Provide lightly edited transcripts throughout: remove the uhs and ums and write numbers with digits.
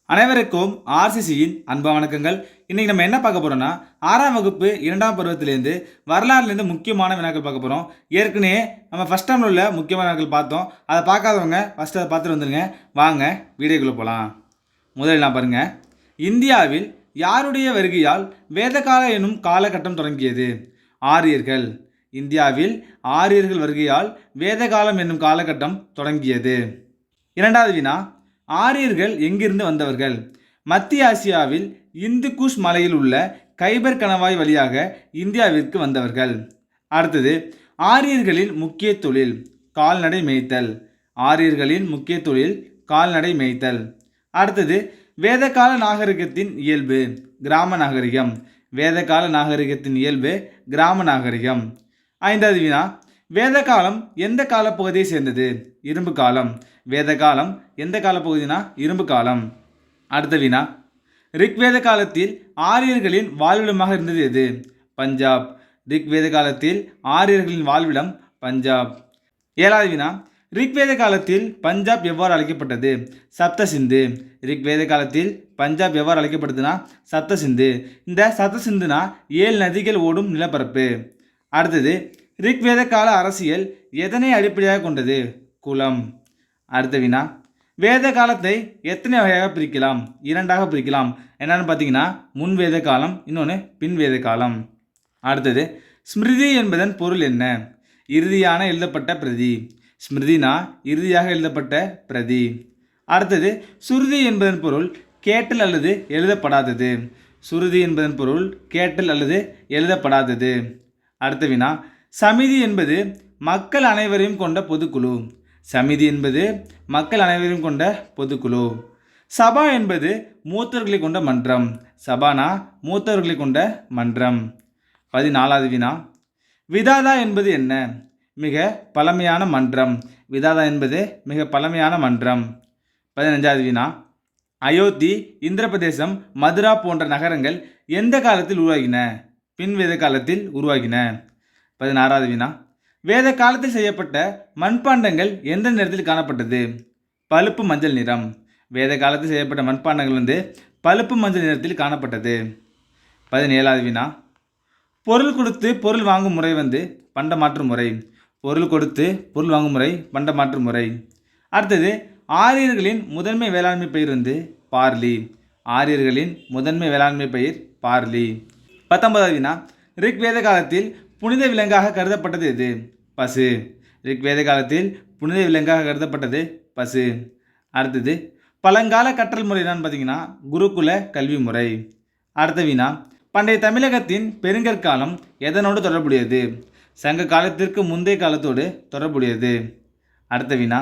அனைவருக்கும் ஆர்சிசியின் அன்பு வணக்கங்கள். இன்னைக்கு நம்ம என்ன பார்க்க போறோம்னா 6ஆம் வகுப்பு 2ஆம் பருவத்திலேருந்து வரலாறுலேருந்து முக்கியமான வினாக்கள் பார்க்க போகிறோம். ஏற்கனவே நம்ம ஃபஸ்ட் டைமில் உள்ள முக்கியமான வினாக்கள் பார்த்தோம். அதை பார்க்காதவங்க ஃபஸ்ட்டு அதை பார்த்துட்டு வந்துருங்க. வாங்க வீடியோக்குள்ளே போகலாம். முதலில் நான் பாருங்க, இந்தியாவில் யாருடைய வருகையால் வேதகால எனும் காலகட்டம் தொடங்கியது? ஆரியர்கள். இந்தியாவில் ஆரியர்கள் வருகையால் வேதகாலம் என்னும் காலகட்டம் தொடங்கியது. இரண்டாவது வினா, ஆரியர்கள் எங்கிருந்து வந்தவர்கள்? மத்திய ஆசியாவில் இந்து குஷ் மலையில் உள்ள கைபர் கணவாய் வழியாக இந்தியாவிற்கு வந்தவர்கள். அடுத்தது, ஆரியர்களின் முக்கிய தொழில் கால்நடை மேய்த்தல். ஆரியர்களின் முக்கிய தொழில் கால்நடை மேய்த்தல். அடுத்தது, வேதகால நாகரிகத்தின் இயல்பு கிராம நாகரிகம். வேதகால நாகரிகத்தின் இயல்பு கிராம நாகரிகம். ஐந்தாவது வினா, வேதகாலம் எந்த காலப்பகுதியை சேர்ந்தது? இரும்பு காலம். வேதகாலம் எந்த காலப்பகுதினா இரும்பு காலம். அடுத்த வினா, ரிக்வேத காலத்தில் ஆரியர்களின் வாழ்விடமாக இருந்தது எது? பஞ்சாப். ரிக்வேத காலத்தில் ஆரியர்களின் வாழ்விடம் பஞ்சாப். ஏழாவது வினா, ரிக்வேத காலத்தில் பஞ்சாப் எவ்வாறு அழைக்கப்பட்டது? சப்தசிந்து. ரிக்வேத காலத்தில் பஞ்சாப் எவ்வாறு அழைக்கப்படுதுன்னா சப்தசிந்து. இந்த சப்தசிந்துனா 7 நதிகள் ஓடும் நிலப்பரப்பு. அடுத்தது, ரிக்வேத கால அரசியல் எதனை அடிப்படையாக கொண்டது? குலம். அடுத்த வினா, வேத காலத்தை எத்தனை வகையாக பிரிக்கலாம்? 2ஆக பிரிக்கலாம். என்னன்னு பார்த்தீங்கன்னா முன் வேத காலம், இன்னொன்று பின் வேத காலம். அடுத்தது, ஸ்மிருதி என்பதன் பொருள் என்ன? இறுதியான எழுதப்பட்ட பிரதி. ஸ்மிருதினா இறுதியாக எழுதப்பட்ட பிரதி. அடுத்தது, சுருதி என்பதன் பொருள் கேட்டல் அல்லது எழுதப்படாதது. சுருதி என்பதன் பொருள் கேட்டல் அல்லது எழுதப்படாதது. அடுத்த வினா, சமிதி என்பது மக்கள் அனைவரையும் கொண்ட பொதுக்குழு. சமிதி என்பது மக்கள் அனைவரையும் கொண்ட பொதுக்குழு. சபா என்பது மூத்தவர்களை கொண்ட மன்றம். சபானா மூத்தவர்களை கொண்ட மன்றம். 14வது வினா, விதாதா என்பது என்ன? மிக பழமையான மன்றம். விதாதா என்பது மிக பழமையான மன்றம். 15வது வினா, அயோத்தி, இந்திரபிரதேசம், மதுரா போன்ற நகரங்கள் எந்த காலத்தில் உருவாகின? பின் வேத காலத்தில் உருவாகின. 16வது வினா, வேத காலத்தில் செய்யப்பட்ட மண்பாண்டங்கள் எந்த நிறத்தில் காணப்பட்டது? பழுப்பு மஞ்சள் நிறம். வேத காலத்தில் செய்யப்பட்ட மண்பாண்டங்கள் பழுப்பு மஞ்சள் நிறத்தில் காணப்பட்டது. 17வது வினா, பொருள் கொடுத்து பொருள் வாங்கும் முறை பண்டமாற்று முறை. பொருள் கொடுத்து பொருள் வாங்கும் முறை பண்டமாற்று முறை. அடுத்தது, ஆரியர்களின் முதன்மை வேளாண்மை பயிர் பார்லி. ஆரியர்களின் முதன்மை வேளாண்மை பயிர் பார்லி. 19வது வினா, ரிக்வேத காலத்தில் புனித விலங்காக கருதப்பட்டது எது? பசு. ரிக்வேத காலத்தில் புனித விலங்காக கருதப்பட்டது பசு. அடுத்தது, பழங்கால கற்றல் முறை என்னன்னு பார்த்தீங்கன்னா குருகுல கல்வி முறை. அடுத்த வினா, பண்டைய தமிழகத்தின் பெருங்கற்காலம் எதனோடு தொடர்புடையது? சங்க காலத்திற்கு முந்தைய காலத்தோடு தொடர்புடையது. அடுத்த வினா,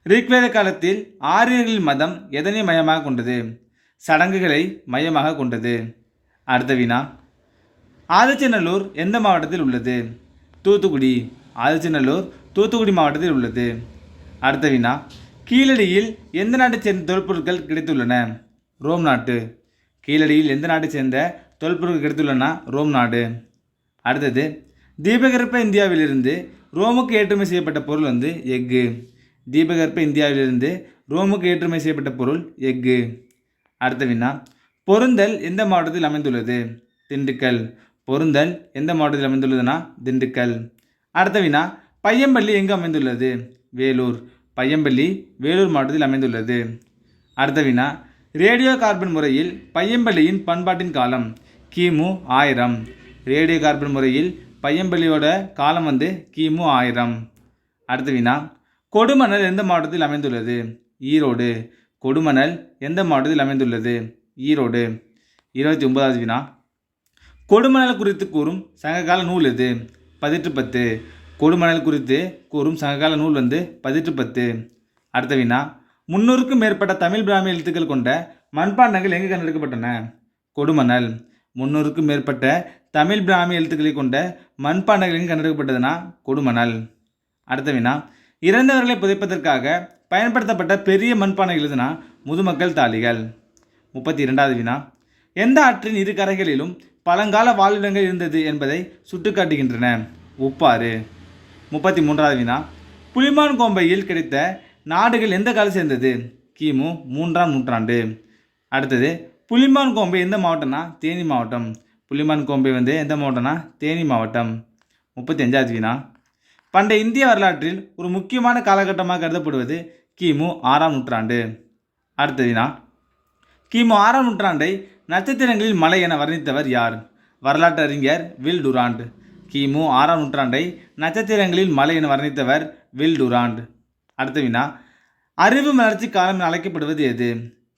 ரிக்வேத காலத்தில் ஆரியர்களின் மதம் எதனை மையமாக கொண்டது? சடங்குகளை மையமாக கொண்டது. அடுத்த வினா, ஆதிச்சநல்லூர் எந்த மாவட்டத்தில் உள்ளது? தூத்துக்குடி. ஆதிச்சநல்லூர் தூத்துக்குடி மாவட்டத்தில் உள்ளது. அடுத்த வினா, கீழடியில் எந்த நாட்டைச் சேர்ந்த தொல்பொருட்கள் கிடைத்துள்ளன? ரோம் நாட்டு. கீழடியில் எந்த நாட்டைச் சேர்ந்த தொல்பொருட்கள் கிடைத்துள்ளன? ரோம் நாடு. அடுத்தது, தீபகற்ப இந்தியாவிலிருந்து ரோமுக்கு ஏற்றுமதி செய்யப்பட்ட பொருள் எஃகு. தீபகற்ப இந்தியாவிலிருந்து ரோமுக்கு ஏற்றுமதி செய்யப்பட்ட பொருள் எஃகு. அடுத்த வினா, பொருந்தல் எந்த மாவட்டத்தில் அமைந்துள்ளது? திண்டுக்கல். பொருந்தல் எந்த மாவட்டத்தில் அமைந்துள்ளதுன்னா திண்டுக்கல். அடுத்த வினா, பையம்பள்ளி எங்கு அமைந்துள்ளது? வேலூர். பையம்பள்ளி வேலூர் மாவட்டத்தில் அமைந்துள்ளது. அடுத்த வினா, ரேடியோ கார்பன் முறையில் பையம்பள்ளியின் பண்பாட்டின் காலம் கிமு 1000. ரேடியோ கார்பன் முறையில் பையம்பள்ளியோட காலம் கிமு 1000. அடுத்த வினா, கொடுமணல் எந்த மாவட்டத்தில் அமைந்துள்ளது? ஈரோடு. கொடுமணல் எந்த மாவட்டத்தில் அமைந்துள்ளது? ஈரோடு. 29வது வினா, கொடுமணல் குறித்து கூறும் சங்ககால நூல் எது? பதிற்று 10. கொடுமணல் குறித்து கூறும் சங்ககால நூல் பதிற்று 10. அடுத்த வினா, 300க்கும் மேற்பட்ட தமிழ் பிராமி எழுத்துக்கள் கொண்ட மண்பாண்டங்கள் எங்கு கண்டெடுக்கப்பட்டன? கொடுமணல். 300க்கும் மேற்பட்ட தமிழ் பிராமி எழுத்துக்களை கொண்ட மண்பாண்டங்கள் எங்கு கண்டெடுக்கப்பட்டதுன்னா கொடுமணல். அடுத்த வினா, இறந்தவர்களை புதைப்பதற்காக பயன்படுத்தப்பட்ட பெரிய மண்பானைகள் எதுனா முதுமக்கள் தாலிகள். 32வது வினா, எந்த ஆற்றின் இரு கரைகளிலும் பழங்கால வாழ்விடங்கள் இருந்தது என்பதை சுட்டிக்காட்டுகின்றன? உப்பாறு. 33வது வினா, புலிமான் கோம்பையில் கிடைத்த நாடுகள் எந்த காலம் சேர்ந்தது? கிமு 3ஆம் நூற்றாண்டு. அடுத்தது புலிமான் கோம்பை எந்த மாவட்டம்னா தேனி மாவட்டம். புலிமான் கோம்பை வந்து எந்த மாவட்டம்னா தேனி மாவட்டம். 35வது வினா. பண்டைய இந்திய வரலாற்றில் ஒரு முக்கியமான காலகட்டமாக கருதப்படுவது கிமு 6ஆம் நூற்றாண்டு. அடுத்த வினா. கிமு 6ஆம் நூற்றாண்டை நட்சத்திரங்களில் மலை என வர்ணித்தவர் யார்? வரலாற்று அறிஞர் வில் டுராண்ட். கிமு 6ஆம் நூற்றாண்டை நட்சத்திரங்களில் மலை என வர்ணித்தவர் வில் டுராண்ட். அடுத்த வினா. அறிவு மலர்ச்சி காலம் என அழைக்கப்படுவது எது?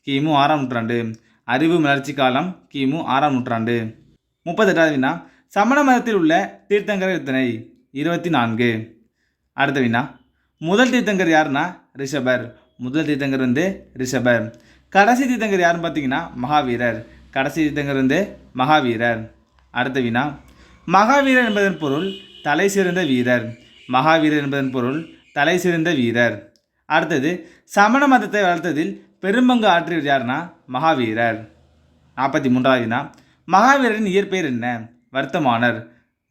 கிமு 6ஆம் நூற்றாண்டு. அறிவு மலர்ச்சி காலம் கிமு 6ஆம் நூற்றாண்டு. 38வது வினா. சமண மதத்தில் உள்ள தீர்த்தங்கரர் எத்தனை? 24. அடுத்த வினா. முதல் தீர்த்தங்கர் யாருன்னா ரிஷபர். முதல் தீர்த்தங்கர் வந்து ரிஷபர். கடைசி தீர்த்தங்கர் யாருன்னு பார்த்தீங்கன்னா மகாவீரர். கடைசி தீர்த்தங்கர் வந்து மகாவீரர். அடுத்த வினா. மகாவீரர் என்பதன் பொருள் தலை சிறந்த வீரர். மகாவீரர் என்பதன் பொருள் தலை சிறந்த வீரர். அடுத்தது சமண மதத்தை வளர்த்ததில் பெரும்பங்கு ஆற்றியவர் யாருன்னா மகாவீரர். 43வது வினா. மகாவீரரின் இயற்பெயர் என்ன? வர்த்தமானர்.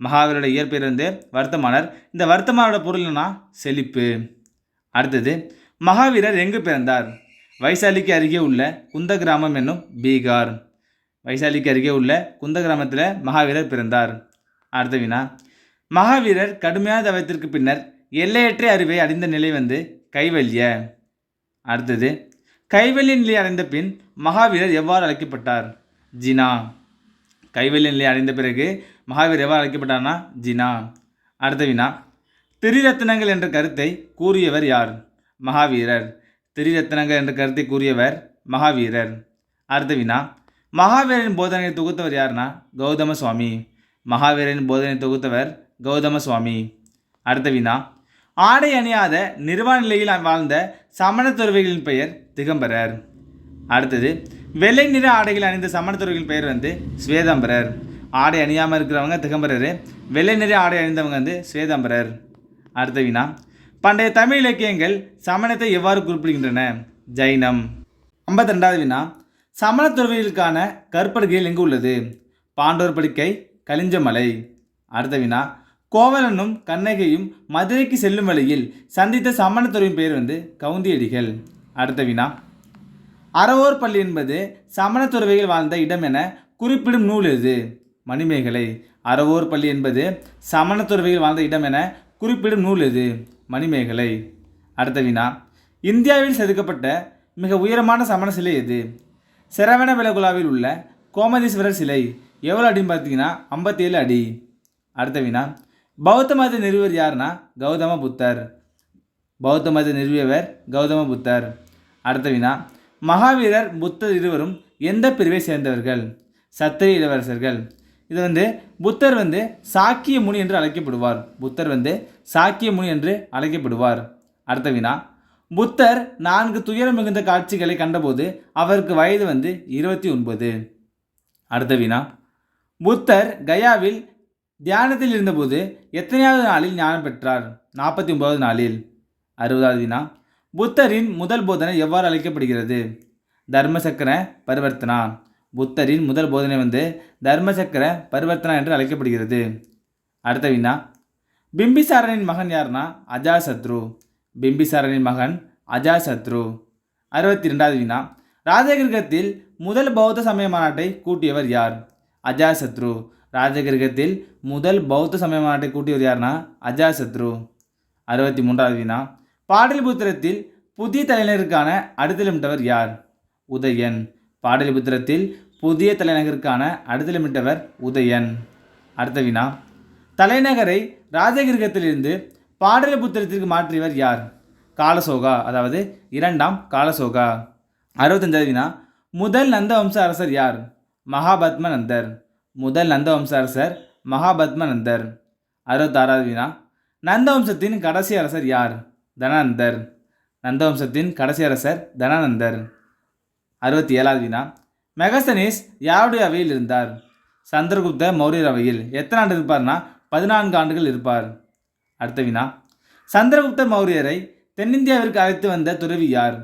மகாவீரோட இயற்பெயர் வந்து வர்த்தமானர். இந்த வர்த்தமானோட பொருள் என்னன்னா செழிப்பு. அடுத்தது மகாவீரர் எங்கு பிறந்தார்? வைசாலிக்கு அருகே உள்ள குந்த கிராமம் என்னும் பீகார். வைசாலிக்கு அருகே உள்ள குந்த கிராமத்தில் மகாவீரர் பிறந்தார். அடுத்த வினா. மகாவீரர் கடுமையான தவத்திற்கு பின்னர் எல்லையற்ற அறிவை அடைந்த நிலை வந்து கைவல்ய. அடுத்தது கைவல்ய நிலை அடைந்த பின் மகாவீரர் எவ்வாறு அழைக்கப்பட்டார்? ஜினா. கைவல்ய நிலை அடைந்த பிறகு மகாவீரர் எவ்வாறு அழைக்கப்பட்டார்னா ஜினா. அடுத்த வினா. திரிரத்னங்கள் என்ற கருத்தை கூறியவர் யார்? மகாவீரர். திரிரத்னங்கள் என்ற கருத்தை கூறியவர் மகாவீரர். அடுத்த வினா. மகாவீரரின் போதனையை தொகுத்தவர் யாருன்னா கௌதம சுவாமி. மகாவீரரின் போதனை தொகுத்தவர் கௌதம சுவாமி. அடுத்த வினா. ஆடை அணியாத நிர்வாண நிலையில் வாழ்ந்த சமண துறவிகளின் பெயர் திகம்பரர். அடுத்தது வெள்ளை நிற ஆடைகள் அணிந்த சமண துறவிகளின் பெயர் வந்து ஸ்வேதாம்பரர். ஆடை அணியாமல் இருக்கிறவங்க திகம்பரர். வெள்ளை நிற ஆடை அணிந்தவங்க வந்து ஸ்வேதாம்பரர். அடுத்த வினா. பண்டைய தமிழ் இலக்கியங்கள் சமணத்தை எவ்வாறு குறிப்பிடுகின்றன? ஜைனம். 52வது வினா. சமண துறவிகளுக்கான கற்படுகையில் எங்கு உள்ளது? பாண்டோர் படுக்கை கலிஞ்சமலை. அடுத்த வினா. கோவலனும் கண்ணகையும் மதுரைக்கு செல்லும் வழியில் சந்தித்த சமண துறவின் பெயர் வந்து கவுந்தியடிகள். அடுத்த வினா. அறவோர் பள்ளி என்பது சமண துறவிகள் வாழ்ந்த இடம் என குறிப்பிடும் நூல் எது? மணிமேகலை. அறவோர் பள்ளி என்பது சமண துறவிகள் வாழ்ந்த இடம் என குறிப்பிடும் நூல் எது? மணிமேகலை. அடுத்த வினா. இந்தியாவில் செதுக்கப்பட்ட மிக உயரமான சமண சிலை எது? செரவண பெலகுலாவில் உள்ள கோமதீஸ்வரர் சிலை எவ்வளோ அடின்னு பார்த்தீங்கன்னா 57 அடி. அடுத்த வினா. பௌத்த மதத்தை நிறுவியவர் யாருன்னா கௌதம புத்தர். பௌத்த மதத்தை நிறுவியவர் கௌதம புத்தர். அடுத்த வினா. மகாவீரர் புத்தர் இருவரும் எந்த பிரிவை சேர்ந்தவர்கள்? சத்திரிய இளவரசர்கள். இது வந்து புத்தர் வந்து சாக்கிய முனி என்று அழைக்கப்படுவார். புத்தர் வந்து சாக்கிய முனி என்று அழைக்கப்படுவார். அடுத்த வினா. புத்தர் 4 துயரம் மிகுந்த காட்சிகளை கண்டபோது அவருக்கு வயது வந்து 29. அடுத்த வினா. புத்தர் கயாவில் தியானத்தில் இருந்தபோது எத்தனையாவது நாளில் ஞானம் பெற்றார்? 49வது நாளில். 60வது வினா. புத்தரின் முதல் போதனை எவ்வாறு அழைக்கப்படுகிறது? தர்மசக்கர பரிவர்த்தனா. புத்தரின் முதல் போதனை வந்து தர்மசக்கர பரிவர்த்தனா என்று அழைக்கப்படுகிறது. அடுத்த வினா. பிம்பிசாரனின் மகன் யாருன்னா அஜாசத்ரு. பிம்பிசாரனின் மகன் அஜாசத்ரு. 62வது வினா. ராஜகிருகத்தில் முதல் பௌத்த சமய மாநாட்டை கூட்டியவர் யார்? அஜாசத்ரு. ராஜகிருகத்தில் முதல் பௌத்த சமய மாநாட்டை கூட்டியவர் யார்னா அஜாசத்ரு. 63வது வினா. பாடலிபுத்திரத்தில் புதிய தலைநகருக்கான அடித்தளமிட்டவர் யார்? உதயன். பாடலிபுத்திரத்தில் புதிய தலைநகருக்கான அடித்தளமிட்டவர் உதயன். அடுத்த வினா. தலைநகரை ராஜகிருகத்திலிருந்து பாடலிபுத்திரத்திற்கு மாற்றியவர் யார்? காலசோகா, அதாவது 2ஆம் காலசோகா. 65வது வினா. முதல் நந்த வம்ச அரசர் யார்? மகாபத்ம நந்தர். முதல் நந்த வம்ச அரசர் மகாபத்ம நந்தர். 66வது வினா. நந்த வம்சத்தின் கடைசி அரசர் யார்? தனநந்தர். நந்த வம்சத்தின் கடைசி அரசர் தனநந்தர். 67வது வினா. மெகஸ்தனீஸ் யாருடைய அவையில் இருந்தார்? சந்திரகுப்த மௌரியர் அவையில். எத்தனை ஆண்டு இருப்பார்னா 14 ஆண்டுகள் இருப்பார். அடுத்த வினா. சந்திரகுப்த மௌரியரை தென்னிந்தியாவிற்கு அழைத்து வந்த துறவி யார்?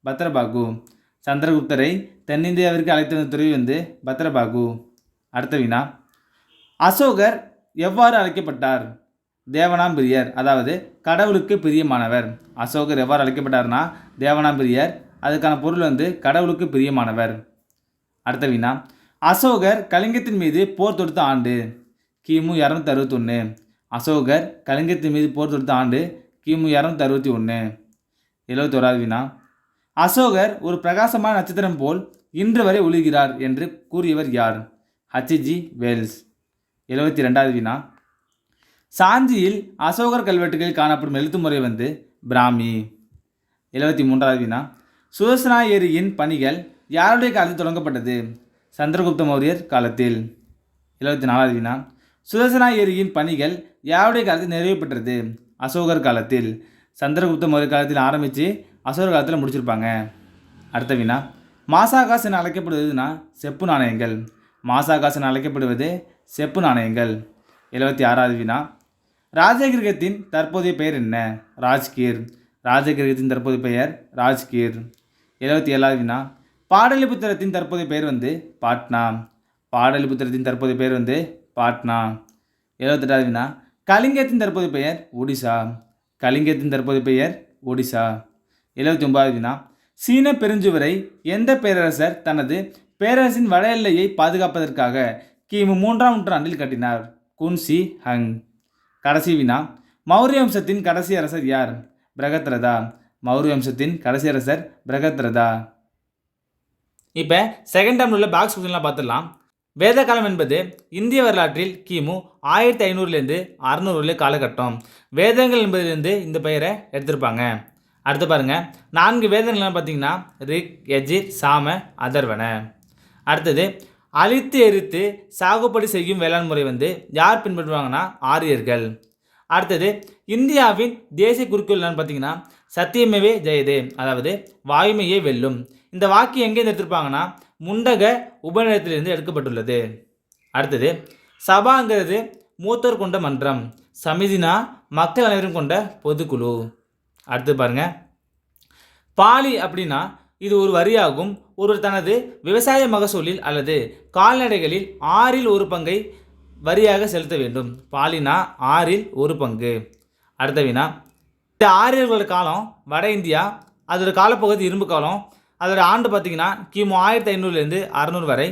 பத்ரபாகு. சந்திரகுப்தரை தென்னிந்தியாவிற்கு அழைத்து வந்த துறவி வந்து பத்ரபாகு. அடுத்த வினா. அசோகர் எவ்வாறு அழைக்கப்பட்டார்? தேவனாம்பிரியர், அதாவது கடவுளுக்கு பிரியமானவர். அசோகர் எவ்வாறு அழைக்கப்பட்டார்னா தேவனாம்பிரியர். அதுக்கான பொருள் வந்து கடவுளுக்கு பிரியமானவர். அடுத்த வினா, அசோகர் கலிங்கத்தின் மீது போர் தொடுத்த ஆண்டு கிமு 261. அசோகர் கலிங்கத்தின் மீது போர் தொடுத்த ஆண்டு கிமு 261. 71வது வினா, அசோகர் ஒரு பிரகாசமான நட்சத்திரம் போல் இன்று வரை ஒளிர்கிறார் என்று கூறியவர் யார்? Hg Wales. 72வது வினா, சாஞ்சியில் அசோகர் கல்வெட்டுகளில் காணப்படும் எழுத்து முறை பிராமி. 73வது வினா, சுதர்சனா ஏரியின் பணிகள் யாருடைய காலத்தில் தொடங்கப்பட்டது? சந்திரகுப்த மௌரியர் காலத்தில். 74வது வினா, சுதர்சனா ஏரியின் பணிகள் யாருடைய காலத்தில் நிறைவு பெற்றது? அசோகர் காலத்தில். சந்திரகுப்த மௌரியர் காலத்தில் ஆரம்பித்து அசோகர் காலத்தில் முடிச்சிருப்பாங்க. அடுத்த வினா, மாசாகாஸ் என அழைக்கப்படுவதுனா செப்பு நாணயங்கள். மாசாகாஸ் என அழைக்கப்படுவது செப்பு நாணயங்கள். 76வது வினா, ராஜகிரகத்தின் தற்போதைய பெயர் என்ன? ராஜ்கீர். ராஜகிரகத்தின் தற்போதைய பெயர் ராஜ்கீர். 77வது வினா, பாடலிபுத்திரத்தின் தற்போதைய பெயர் பாட்னா. பாடலிபுத்திரத்தின் தற்போதைய பெயர் பாட்னா. 78வது வினா, கலிங்கத்தின் தற்போதைய பெயர் ஒடிசா. கலிங்கத்தின் தற்போதைய பெயர் ஒடிசா. 79வது வினா, சீன பெருஞ்சுவரை எந்த பேரரசர் தனது பேரரசின் வட எல்லையை பாதுகாப்பதற்காக கிமு 3ஆம் நூற்றாண்டில் கட்டினார்? குன்சி ஹங். கடைசி வினா, மௌரிய வம்சத்தின் கடைசி அரசர் யார்? பிரகத்ரதா. மௌரிய வம்சத்தின் கடைசி அரசர் பிரகத்ரதா. இப்போ செகண்ட் டேர்மில் உள்ள பாக்ஸ் கொஸ்டின்லாம் பார்த்துடலாம். வேத காலம் என்பது இந்திய வரலாற்றில் கிமு 1500லேருந்து 600 காலகட்டம். வேதங்கள் என்பதிலிருந்து இந்த பெயரை எடுத்திருப்பாங்க. அடுத்து பாருங்கள், 4 வேதங்கள்லாம் பார்த்தீங்கன்னா ரிக், யஜுர், சாம, அதர்வன. அடுத்தது, அழித்து எரித்து சாகுபடி செய்யும் வேளாண் முறை யார் பின்பற்றுவாங்கன்னா ஆரியர்கள். அடுத்தது, இந்தியாவின் தேசிய குறிக்கோள் என்னன்னு பார்த்தீங்கன்னா சத்தியமேவே ஜெயதே, அதாவது வாய்மையே வெல்லும். இந்த வாக்கியம் எங்கே எடுத்திருப்பாங்கன்னா முண்டக உபநிடத்திலிருந்து எடுக்கப்பட்டுள்ளது. அடுத்தது, சபாங்கிறது மூத்தோர் கொண்ட மன்றம். சமிதினா மக்கள் அனைவரும் கொண்ட பொதுக்குழு. அடுத்து பாருங்க, பாலி அப்படின்னா இது ஒரு வரியாகும். ஒருவர் தனது விவசாய மகசூலில் அல்லது கால்நடைகளில் 1/6 பங்கை வரியாக செலுத்த வேண்டும். பாலினா 1/6 பங்கு. அடுத்த வினா, இந்த ஆரியர்களோட காலம் வட இந்தியா, அதோட காலப்பகுதி இரும்பு காலம். அதோட ஆண்டு பார்த்திங்கன்னா கிமு 1500லேருந்து 600 வரை.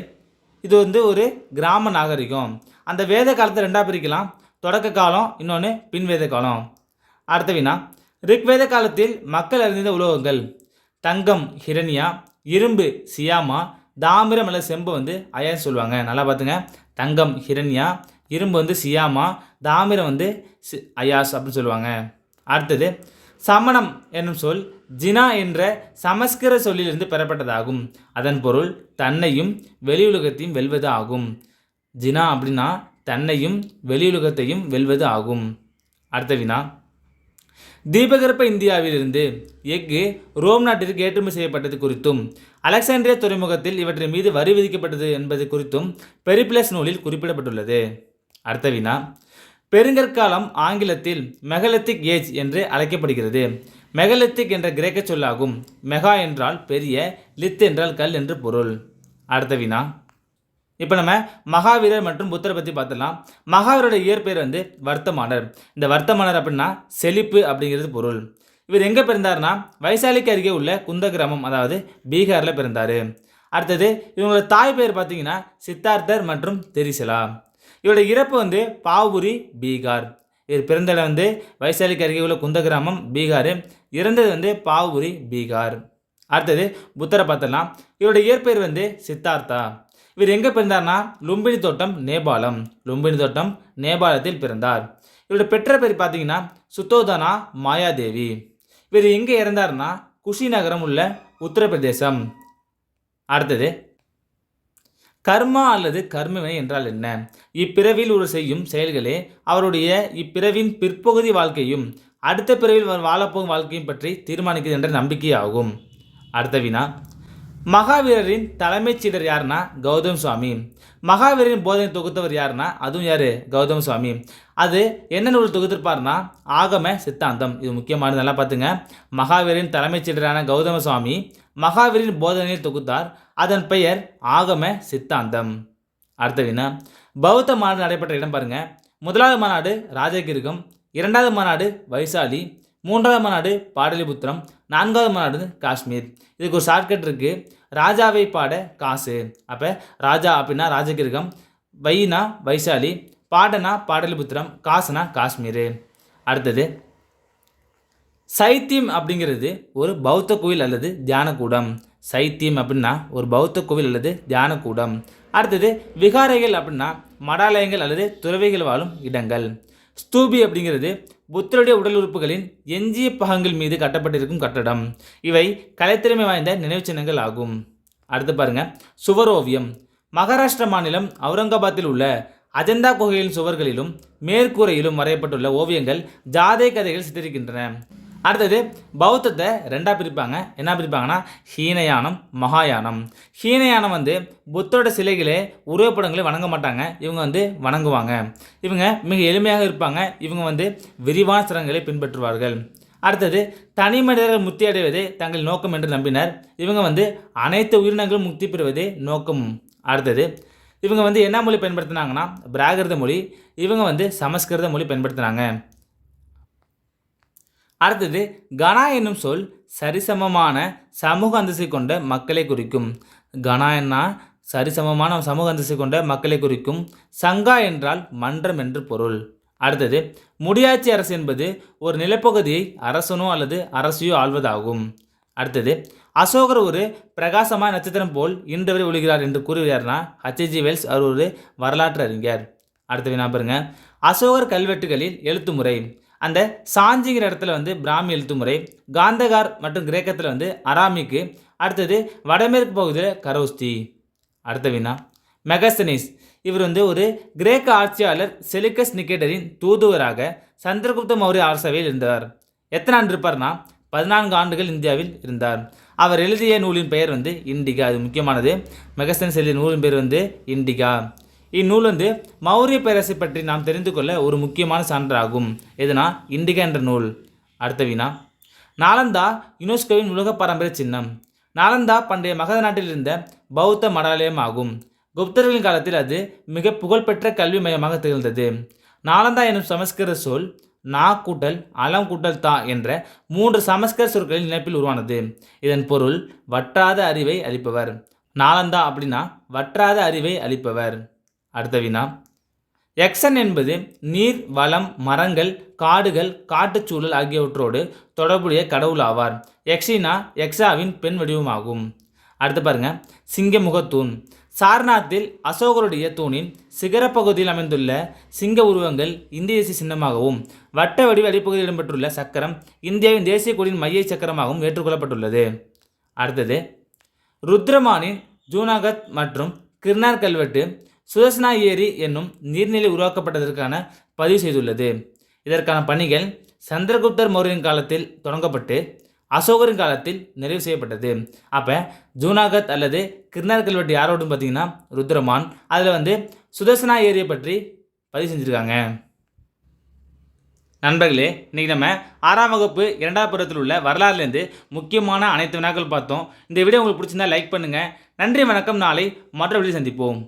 இது ஒரு கிராம நாகரிகம். அந்த வேத காலத்தை 2ஆக பிரிக்கலாம், தொடக்க காலம், இன்னொன்று பின்வேத காலம். அடுத்த வினா, ரிக்வேத காலத்தில் மக்கள் அறிந்த உலோகங்கள் தங்கம் ஹிரண்யா, இரும்பு சியாமா, தாமிரம் அல்லது செம்பு அயாஸ் சொல்லுவாங்க. நல்லா பார்த்துங்க, தங்கம் ஹிரண்யா, இரும்பு சியாமா, தாமிரம் அயாஸ் அப்படின்னு சொல்லுவாங்க. அடுத்தது, சமணம் என்னும் சொல் ஜினா என்ற சமஸ்கிருத சொல்லிலிருந்து பெறப்பட்டதாகும். அதன் பொருள் தன்னையும் வெளியுலகத்தையும் வெல்வது ஆகும். ஜினா அப்படின்னா தன்னையும் வெளியுலகத்தையும் வெல்வது ஆகும். அடுத்த வினா, தீபகற்ப இந்தியாவிலிருந்து எஃகு ரோம் நாட்டிற்கு ஏற்றுமதி செய்யப்பட்டது குறித்தும் அலெக்சாண்ட்ரியா துறைமுகத்தில் இவற்றின் மீது வரி விதிக்கப்பட்டது என்பது குறித்தும் பெரிப்ளஸ் நூலில் குறிப்பிடப்பட்டுள்ளது. அடுத்த வினா, பெருங்கற்காலம் ஆங்கிலத்தில் மெகலித்திக் ஏஜ் என்று அழைக்கப்படுகிறது. மெகலித்திக் என்ற கிரேக்க சொல்லாகும். மெகா என்றால் பெரிய, லித் என்றால் கல் என்று பொருள். அடுத்த வினா, இப்போ நம்ம மகாவீரர் மற்றும் புத்தரை பற்றி பார்த்துடலாம். மகாவீரோட இயற்பெயர் வர்த்தமானர். இந்த வர்த்தமானர் அப்படின்னா செழிப்பு அப்படிங்கிறது பொருள். இவர் எங்கே பிறந்தார்னா வைசாலிக்கு அருகே உள்ள குந்த கிராமம், அதாவது பீகாரில் பிறந்தார். அடுத்தது, இவங்களோட தாய் பெயர் பார்த்தீங்கன்னா சித்தார்த்தர் மற்றும் தெரிசலா. இவரோட இறப்பு பாவுரி, பீகார். இவர் பிறந்த இடம் வைசாலிக்கு அருகே உள்ள குந்த கிராமம், பீகார். இறந்தது பாவுரி, பீகார். அடுத்தது, புத்தரை பார்த்துடலாம். இவரோட இயற்பெயர் சித்தார்த்தா. இவர் எங்கே பிறந்தார்னா லும்பினி தோட்டம், நேபாளம். லும்பினி தோட்டம் நேபாளத்தில் பிறந்தார். இவருடைய பெற்ற பேர் பார்த்தீங்கன்னா சுத்தோதனா மாயாதேவி. இவர் எங்கே இறந்தார்னா குஷி நகரம் உள்ள உத்தரப்பிரதேசம். அடுத்தது, கர்மா அல்லது கர்மவினை என்றால் என்ன? இப்பிறவியில் ஒரு செய்யும் செயல்களே அவருடைய இப்பிறவின் பிற்பகுதி வாழ்க்கையும் அடுத்த பிறவியில் வாழப்போகும் வாழ்க்கையும் பற்றி தீர்மானிக்கிறது என்ற நம்பிக்கை ஆகும். அடுத்த வினா, மகாவீரரின் தலைமைச் சீடர் யாருன்னா கௌதம் சுவாமி. மகாவீரரின் போதனை தொகுத்தவர் யாருன்னா அதுவும் யார்? கௌதம் சுவாமி. அது என்ன நூல் தொகுத்திருப்பார்னா ஆகம சித்தாந்தம். இது முக்கியமானது, நல்லா பார்த்துங்க. மகாவீரின் தலைமைச் சீடரான கௌதம சுவாமி மகாவீரின் போதனையை தொகுத்தார். அதன் பெயர் ஆகம சித்தாந்தம். அடுத்த வினா, பௌத்த மாநாடு நடைபெற்ற இடம் பாருங்க. முதலாவது மாநாடு ராஜகிருகம், 2வது மாநாடு வைசாலி, 3வது மாநாடு பாடலிபுத்திரம், 4வது மாநாடு காஷ்மீர். இதுக்கு ஒரு ஷார்ட்கட் இருக்குது. ராஜாவை பாட காசு. அப்போ ராஜா அப்படின்னா ராஜகிருகம், வைனா வைசாலி, பாடனா பாடலிபுத்திரம், காசுனா காஷ்மீர். அடுத்தது சைத்தியம் அப்படிங்கிறது ஒரு பௌத்த கோவில் அல்லது தியானக்கூடம். சைத்தியம் அப்படின்னா ஒரு பௌத்த கோவில் அல்லது தியானக்கூடம். அடுத்தது விகாரைகள் அப்படின்னா மடாலயங்கள் அல்லது துறவிகள் வாழும் இடங்கள். ஸ்தூபி அப்படிங்கிறது புத்தருடைய உடல் உறுப்புகளின் எஞ்சிய பாகங்கள் மீது கட்டப்பட்டிருக்கும் கட்டடம். இவை கலைத்திறமை வாய்ந்த நினைவு சின்னங்கள் ஆகும். அடுத்து பாருங்க, சுவரோவியம். மகாராஷ்டிரா மாநிலம் அவுரங்காபாத்தில் உள்ள அஜந்தா குகையின் சுவர்களிலும் மேற்கூரையிலும் வரையப்பட்டுள்ள ஓவியங்கள் ஜாதை கதைகள் சித்தரிக்கின்றன. அடுத்தது பௌத்தத்தை ரெண்டாக பிரிப்பாங்க. என்ன பிரிப்பாங்கன்னா ஹீனயானம், மகாயானம். ஹீனயானம் புத்தரோட சிலைகளே உருவப்படங்களை வணங்க மாட்டாங்க, இவங்க வணங்குவாங்க. இவங்க மிக எளிமையாக இருப்பாங்க. இவங்க விரிவான சடங்குகளை பின்பற்றுவார்கள். அடுத்தது தனி மனிதர்கள் முக்தி அடைவதே தங்கள் நோக்கம் என்று நம்பினர். இவங்க அனைத்து உயிரினங்களும் முக்தி பெறுவதே நோக்கம். அடுத்தது இவங்க என்ன மொழி பயன்படுத்தினாங்கன்னா பிராகிருத மொழி. இவங்க சமஸ்கிருத மொழி பயன்படுத்தினாங்க. அடுத்தது கனா என்னும் சொல் சரிசமமான சமூக அந்தஸ்தை கொண்ட மக்களை குறிக்கும். கனா என்ன சரிசமமான சமூக அந்தஸ்தை கொண்ட மக்களை குறிக்கும். சங்கா என்றால் மன்றம் என்று பொருள். அடுத்தது முடியாட்சி அரசு என்பது ஒரு நிலப்பகுதியை அரசனோ அல்லது அரசியோ ஆள்வதாகும். அடுத்தது அசோகர் ஒரு பிரகாசமான நட்சத்திரம் போல் இன்று வரை ஒளிகிறார் என்று கூறுகிறார்னா H.G. வெல்ஸ் அவர் ஒரு வரலாற்று அறிஞர். அடுத்த வினா பாருங்க, அசோகர் கல்வெட்டுகளில் எழுத்துமுறை. அந்த சாஞ்சிங்கிற இடத்துல பிராமி எழுத்துமுறை, காந்தகார் மற்றும் கிரேக்கத்தில் அராமிக்கு. அடுத்தது வடமேற்கு பகுதியில் கரோஸ்தி. அடுத்த வினா, மெகஸ்தனிஸ் இவர் ஒரு கிரேக்க ஆட்சியாளர் செலிகஸ் நிக்கேட்டரின் தூதுவராக சந்திரகுப்த மௌரிய அரசவையில் இருந்தார். எத்தனை ஆண்டு இருப்பார்னா 14 ஆண்டுகள் இந்தியாவில் இருந்தார். அவர் எழுதிய நூலின் பெயர் இண்டிகா. அது முக்கியமானது. மெகஸ்தனிஸ் எழுதிய நூலின் பேர் இண்டிகா. இந்நூல் மௌரிய பேரரசை பற்றி நாம் தெரிந்து கொள்ள ஒரு முக்கியமான சான்றாகும். எதுனா இண்டிகா என்ற நூல். அடுத்த வினா, நாலந்தா யுனெஸ்கோவின் உலக பாரம்பரிய சின்னம். நாலந்தா பண்டைய மகத நாட்டில் இருந்த பௌத்த மடாலயம் ஆகும். குப்தர்களின் காலத்தில் அது மிக புகழ்பெற்ற கல்வி மையமாக திகழ்ந்தது. நாலந்தா எனும் சமஸ்கிருத சொல் நா கூட்டல் அலம் கூட்டல் தா என்ற 3 சமஸ்கிருத சொற்களின் இணைப்பில் உருவானது. இதன் பொருள் வற்றாத அறிவை அளிப்பவர். நாலந்தா அப்படின்னா வற்றாத அறிவை அளிப்பவர். அடுத்த வினா, எக்ஸன் என்பது நீர், வளம், மரங்கள், காடுகள், காட்டுச்சூழல் ஆகியவற்றோடு தொடர்புடைய கடவுள் ஆவார். எக்ஸினா எக்ஸாவின் பெண் வடிவமாகும். அடுத்து பாருங்க, சிங்கமுகத்தூண். சாரநாத்தில் அசோகருடைய தூணின் சிகரப்பகுதியில் அமைந்துள்ள சிங்க உருவங்கள் இந்திய தேசிய சின்னமாகவும் வட்ட வடிவ அடிப்பகுதியில் இடம்பெற்றுள்ள சக்கரம் இந்தியாவின் தேசிய கொடியின் மைய சக்கரமாகவும் ஏற்றுக்கொள்ளப்பட்டுள்ளது. அடுத்தது ருத்ரமானின் ஜூனாகத் மற்றும் கிர்னார் கல்வெட்டு சுதர்சனா ஏரி என்னும் நீர்நிலை உருவாக்கப்பட்டதற்கான பதிவு செய்துள்ளது. இதற்கான பணிகள் சந்திரகுப்தர் மௌரியன் காலத்தில் தொடங்கப்பட்டு அசோகரின் காலத்தில் நிறைவு செய்யப்பட்டது. அப்போ ஜூனாகத் அல்லது கிர்னார் கல்வெட்டு யாரோடும் பார்த்தீங்கன்னா ருத்ரமான். அதில் சுதர்சனா ஏரியை பற்றி பதிவு செஞ்சுருக்காங்க. நண்பர்களே, இன்றைக்கி நம்ம 6ஆம் வகுப்பு 2ஆம் பருவத்தில் உள்ள வரலாறுலேருந்து முக்கியமான அனைத்து வினாக்கள் பார்த்தோம். இந்த வீடியோ உங்களுக்கு பிடிச்சிருந்தா லைக் பண்ணுங்கள். நன்றி, வணக்கம். நாளை மற்ற வீடியோ சந்திப்போம்.